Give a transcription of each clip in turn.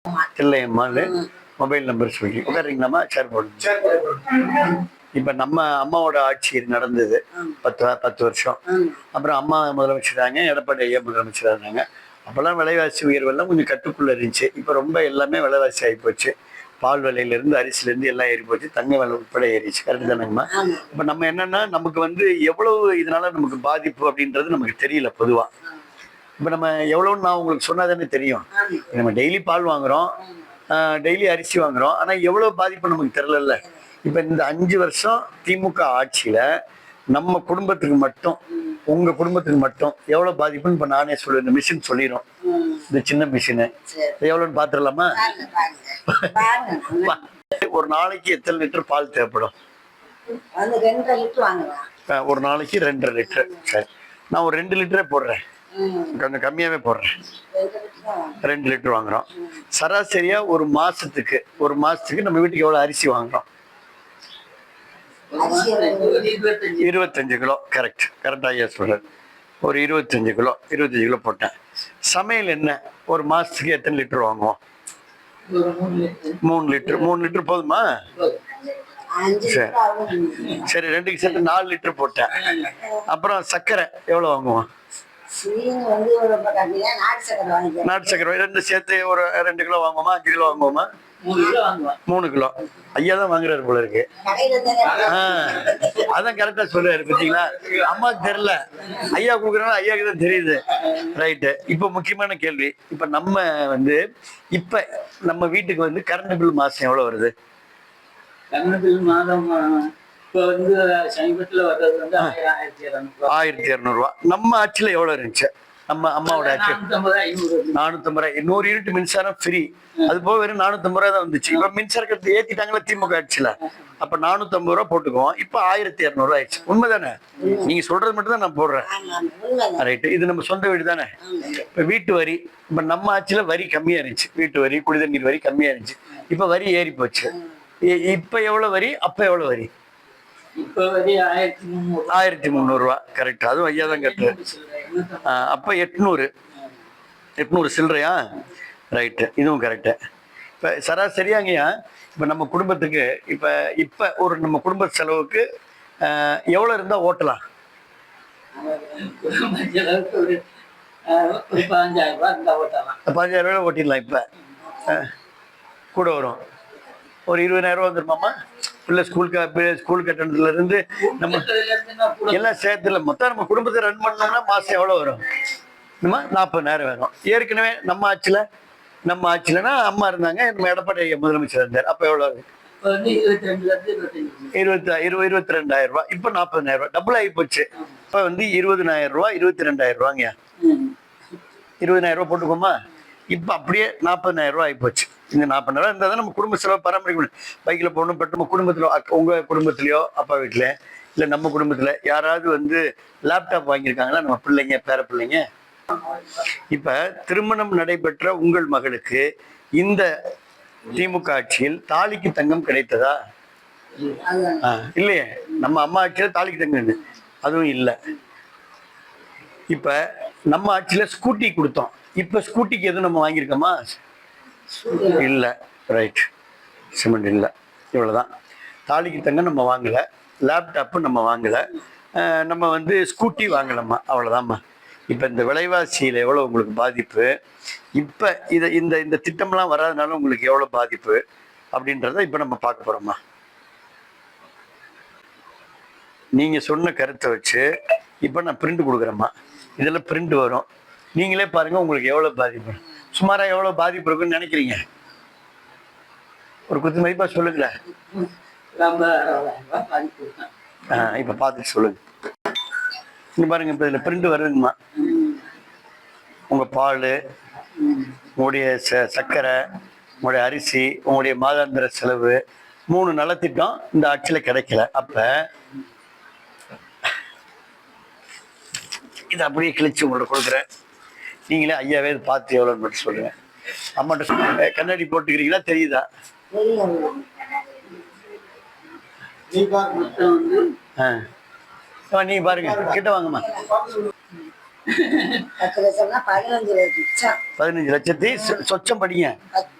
தில்லையம்மான்னு mobile number சொல்லி உட்காருங்களாம்மா, share போடுங்க. இப்ப நம்ம அம்மாவோட ஆட்சி நடந்தது 10 வருஷம். அப்புறம் அம்மா முதலமைச்சராங்க, எடப்பாடி ஐயா முதலமைச்சராக இருந்தாங்க. அப்பெல்லாம் விலைவாசி உயர்வெல்லாம் கொஞ்சம் கட்டுக்குள்ள இருந்துச்சு. இப்ப ரொம்ப எல்லாமே விலைவாசி ஆகி போச்சு. பால் விலையில இருந்து அரிசில இருந்து எல்லாம் ஏறி போச்சு. தங்க விலை உட்பட ஏறிச்சு. கரெக்ட் தானேங்கம்மா? இப்ப நம்ம என்னன்னா, நமக்கு வந்து எவ்வளவு இதனால நமக்கு பாதிப்பு அப்படின்றது நமக்கு தெரியல பொதுவா. இப்ப நம்ம எவ்வளவுன்னு நான் உங்களுக்கு சொன்னாதானே தெரியும். நம்ம டெய்லி பால் வாங்குறோம், டெய்லி அரிசி வாங்குறோம். ஆனா எவ்வளவு பாதிப்பு நமக்கு தெரியல. இப்ப இந்த 5 வருஷம் திமுக ஆட்சியில நம்ம குடும்பத்துக்கு மட்டும், உங்க குடும்பத்துக்கு மட்டும் எவ்வளவு பாதிப்புன்னு இப்ப நானே சொல்லுவேன். இந்த மிஷின் சொல்லிடும். இந்த சின்ன மிஷினு எவ்வளவுன்னு பாத்துடலாமா? ஒரு நாளைக்கு எத்தனை லிட்டர் பால் தேவைப்படும்? ஒரு நாளைக்கு 2.5 லிட்டர். சரி, நான் ஒரு 2 லிட்டரே போடுறேன், கொஞ்சம் கம்மியாவே போடுறேன். 2 லிட்டர் வாங்குறோம். சராசரியா ஒரு மாசத்துக்கு நம்ம வீட்டுக்கு எவ்வளவு அரிசி வாங்குறோம்? 25 கிலோ. கரெக்டா ஐயா சொல்றாரு. ஒரு 25 கிலோ போட்டேன். சமையல் என்ன, ஒரு மாசத்துக்கு எத்தனை லிட்டர் வாங்குவோம்? 3 லிட்டர் போதுமா? சரி, 2க்கு சேர்த்து 4 லிட்டர் போட்டேன். அப்புறம் சர்க்கரை எவ்வளவு வாங்குவோம்? நாட்டு சக்கரை 2 சேர்த்து ஒரு 2 கிலோ வாங்குவோமா? 5 கிலோ வாங்குவோமா? 3 கிலோ. ஐயா தான் வாங்குறாரு போல இருக்கு. அதான் கரெக்டா சொல்றாரு. பார்த்தீங்களா, அம்மாவுக்கு தெரியல, ஐயா கொடுக்குறாங்க, ஐயாவுக்கு தான் தெரியுது. ரைட்டு. இப்ப முக்கியமான கேள்வி, இப்ப நம்ம வந்து இப்ப நம்ம வீட்டுக்கு வந்து கரண்ட் பில் மாசம் எவ்வளவு வருது? கரண்ட் பில் மாதம் இப்ப வந்து சமீபத்துல வர்றது வந்து 1200 ரூபா. நம்ம ஆட்சியில எவ்வளவு இருந்துச்சு? நம்ம அம்மாவோட ஆட்சி 450. 100 யூனிட் மின்சாரம் ஃப்ரீ. அது போக வெறும் 450 ரூபா தான் வந்துச்சு. இப்ப மின்சார கட்டணத்தை ஏத்திட்டாங்களா திமுக ஆட்சியில. அப்ப 450 ரூபா போட்டுக்குவோம். இப்ப 1200 ரூபா ஆயிடுச்சு. உண்மைதானே? நீங்க சொல்றது மட்டும் தான் நான் போடுறேன். ரைட்டு. இது நம்ம சொந்த வீடு தானே. இப்ப வீட்டு வரி, இப்ப நம்ம ஆட்சியில வரி கம்மியா இருந்துச்சு. வீட்டு வரி, குடிநீர் வரி கம்மியா இருந்துச்சு. இப்ப வரி ஏறி போச்சு. இப்ப எவ்வளவு வரி, அப்ப எவ்வளவு வரி? இப்ப வரி 1300 ரூபா. கரெக்ட். அதுவும் ஐயா தான் கட்டுறாரு. அப்ப 800 சில்லறையா? ரைட்டு. இதுவும் கரெக்டு. இப்ப சராசரியாங்கய்யா, இப்ப நம்ம குடும்பத்துக்கு இப்ப ஒரு நம்ம குடும்ப செலவுக்கு எவ்வளவு இருந்தா ஓட்டலாம்? 15,000 ரூபாய் ஓட்டிடலாம். இப்ப கூட வரும். ஒரு 20,000 ரூபா வந்துருமாமா? பிள்ளை ஸ்கூல் கட்டணத்துல இருந்து நம்ம எல்லாம் சேர்த்துல மொத்தம் நம்ம குடும்பத்தை ரன் பண்ணோம்னா மாசம் எவ்வளவு வரும்? நம்ம 40,000 வேணும். ஏற்கனவே நம்ம ஆட்சியிலனா அம்மா இருந்தாங்க, நம்ம எடப்பாடி முதலமைச்சர் இருந்தார். அப்ப எவ்வளவு? 22,000 ரூபாய். இப்ப 40,000 ரூபாய். டபுள் ஆகி போச்சு. இப்ப வந்து 20,000 ரூபாய், 22,000 ரூபாங்க. 20,000 ரூபாய் போட்டுக்கோமா? இப்ப அப்படியே 40,000 ரூபாய் ஆகி போச்சு. இந்த 40,000 இருந்தா தான் நம்ம குடும்ப செலவு பராமரிக்க முடியும். பைக்ல போகணும். பட் நம்ம குடும்பத்துல, உங்க குடும்பத்திலயோ அப்பா வீட்டுல இல்ல நம்ம குடும்பத்துல யாராவது வந்து லேப்டாப் வாங்கியிருக்காங்களா? நம்ம பிள்ளைங்க, பேர பிள்ளைங்க. இப்ப திருமணம் நடைபெற்ற உங்கள் மகளுக்கு இந்த திமுக ஆட்சியில் தாலிக்கு தங்கம் கிடைத்ததா? இல்லையே. நம்ம அம்மா ஆட்சியில தாலிக்கு தங்கம் அதுவும் இல்ல. இப்ப நம்ம ஆட்சியில ஸ்கூட்டி கொடுத்தோம். இப்ப ஸ்கூட்டிக்கு எதுவும் நம்ம வாங்கியிருக்கோமா? இல்ல. ரைட். சிமெண்ட் இல்ல. இவ்வளவுதான். தாலிக்கு தங்கம் நம்ம வாங்கல, லேப்டாப்பு நம்ம வாங்கல, நம்ம வந்து ஸ்கூட்டி வாங்கலாமா? அவ்வளவுதான்மா. இப்ப இந்த விலைவாசியில எவ்வளவு உங்களுக்கு பாதிப்பு, இப்ப இந்த திட்டம்லாம் வராதனால உங்களுக்கு எவ்வளவு பாதிப்பு அப்படின்றத இப்ப நம்ம பார்க்க போறோம்மா. நீங்க சொன்ன கருத்தை வச்சு இப்ப நான் பிரிண்ட் கொடுக்குறேம்மா. இதெல்லாம் பிரிண்ட் வரும். நீங்களே பாருங்க உங்களுக்கு எவ்வளவு பாதிப்பு, சுமாரா எவ்வளவு பாதிப்பு இருக்குன்னு நினைக்கிறீங்க? ஒரு குத்து மதிப்பா சொல்லுங்களேன். இப்ப பார்த்துட்டு சொல்லுங்க. இங்க பாருங்க, இப்ப இதுல பிரிண்ட் வருதுங்கம்மா. உங்க பால், உங்களுடைய சர்க்கரை, உங்களுடைய அரிசி, உங்களுடைய மாதாந்திர செலவு, 3 நலத்திட்டம் இந்த ஆட்சியில கிடைக்கல. அப்ப இதை அப்படியே கிழிச்சு உங்கள்ட்ட கொடுக்குறேன். நீங்களே ஐயாவே பார்த்து எவ்வளோன்னு மட்டும் சொல்லுங்க. அம்மாட்ட சொல்லுங்க. கண்ணாடி போட்டுக்கிறீங்களா? தெரியுதா? நீங்க பாருங்க, கிட்ட வாங்கம்மா. 10 லட்சம்னா 15 லட்சம். 15 லட்சத்தி சொச்சம் படிங்க.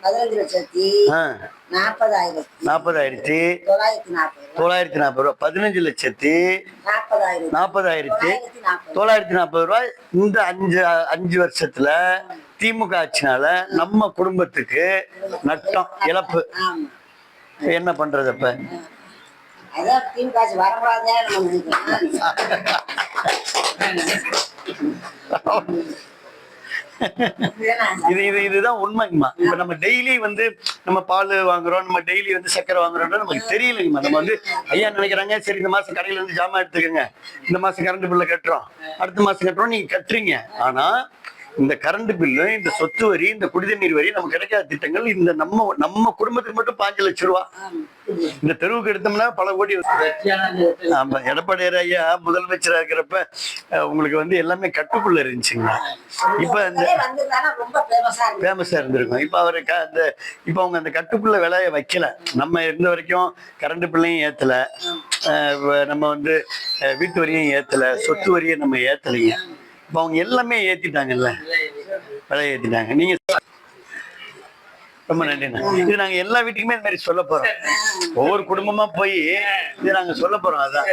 15 லட்சத்தி ஆ 40,000. 40,940 ரூபா. 15 லட்சத்தி 40,940 ரூபாய். இந்த அஞ்சு வருஷத்துல திமுக ஆட்சினால நம்ம குடும்பத்துக்கு நட்டம், இழப்பு. ஆமா. என்ன பண்றது அப்ப? அதான் திமுக ஆட்சி வரக்கூடாதுன்னு நம்ம நினைக்கிறோம். இதுதான் உண்மைங்கம்மா. இப்ப நம்ம டெய்லி வந்து நம்ம பால் வாங்குறோம், நம்ம டெய்லி வந்து சக்கரை வாங்குறோம்னா நமக்கு தெரியலைங்கம்மா. நம்ம வந்து ஐயா நினைக்கிறாங்க, சரி இந்த மாசம் கடையில இருந்து ஜாமான் எடுத்துக்கோங்க, இந்த மாசம் கரண்ட் பில்ல கட்டுறோம், அடுத்த மாசம் கட்டுறோம், நீங்க கட்டுறீங்க. ஆனா இந்த கரண்ட் பில்லு, இந்த சொத்து வரி, இந்த குடிநீர் வரி நமக்கு கிடைக்காத திட்டங்கள் இந்த நம்ம குடும்பத்துக்கு மட்டும் 5 லட்சம் ரூபா. இந்த தெருவுக்கு எடுத்தோம்னா பல கோடி. ஆமா, எடப்பாடியார் ஐயா முதலமைச்சரா இருக்கிறப்ப உங்களுக்கு வந்து எல்லாமே கட்டுக்குள்ள இருந்துச்சுங்களா? இப்ப அந்த ஃபேமஸா இருந்திருக்கும். இப்ப அவருக்கு இப்ப அவங்க அந்த கட்டுக்குள்ள விலைய வைக்கல. நம்ம இருந்த வரைக்கும் கரண்ட் பில்லையும் ஏத்தல, நம்ம வந்து வீட்டு வரியும் ஏத்தல, சொத்து வரியை நம்ம ஏத்தலைங்க. இப்ப அவங்க எல்லாமே ஏத்திட்டாங்கல்ல, விலையை ஏத்திட்டாங்க. நீங்க ரொம்ப நன்றிண்ணா. இது நாங்க எல்லா வீட்டுக்குமே இந்த மாதிரி சொல்ல போறோம். ஒவ்வொரு குடும்பமா போய் இது நாங்க சொல்ல போறோம். அதான்